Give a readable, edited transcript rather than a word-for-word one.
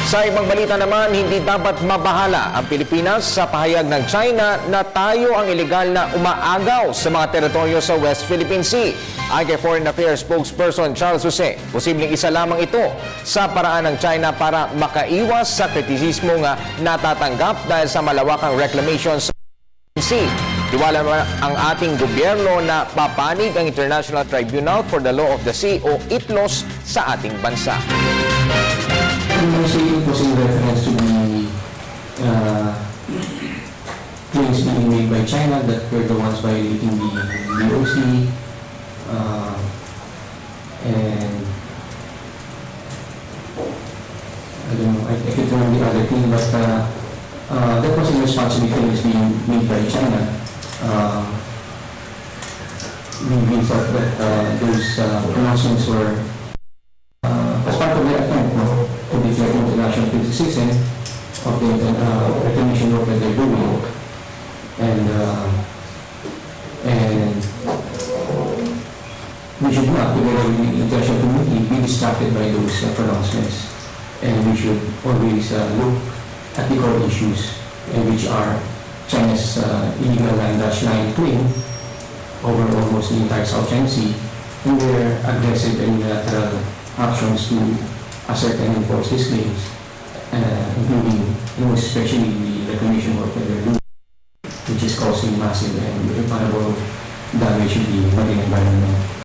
Sa ibang balita naman, hindi dapat mabahala ang Pilipinas sa pahayag ng China na tayo ang ilegal na umaagaw sa mga teritoryo sa West Philippine Sea. Ayon kay Foreign Affairs spokesperson Charles Jose, posibleng isa lamang ito sa paraan ng China para makaiwas sa kritisismo nga natatanggap dahil sa malawakang reclamation sa Sea. Tiwala naman ang ating gobyerno na papanig ang International Tribunal for the Law of the Sea o ITLOS sa ating bansa. Mostly it was in reference to the claims being made by China that we're the ones violating the DOC, and I don't know, I can't remember the other thing, but that was in response to the claims being made by China. We thought that those pronouncements were as part of the attempt to deflect international criticism of the reclamation work that they're doing, and we should not, together with the international community, be distracted by those pronouncements, and we should always look at the core issues, which are China's illegal land dash line claim over almost the entire South China Sea, and their aggressive and unilateral actions to assert and enforce these claims, including, most especially the reclamation work that they're doing, which is causing massive and irreparable damage to the marine environment.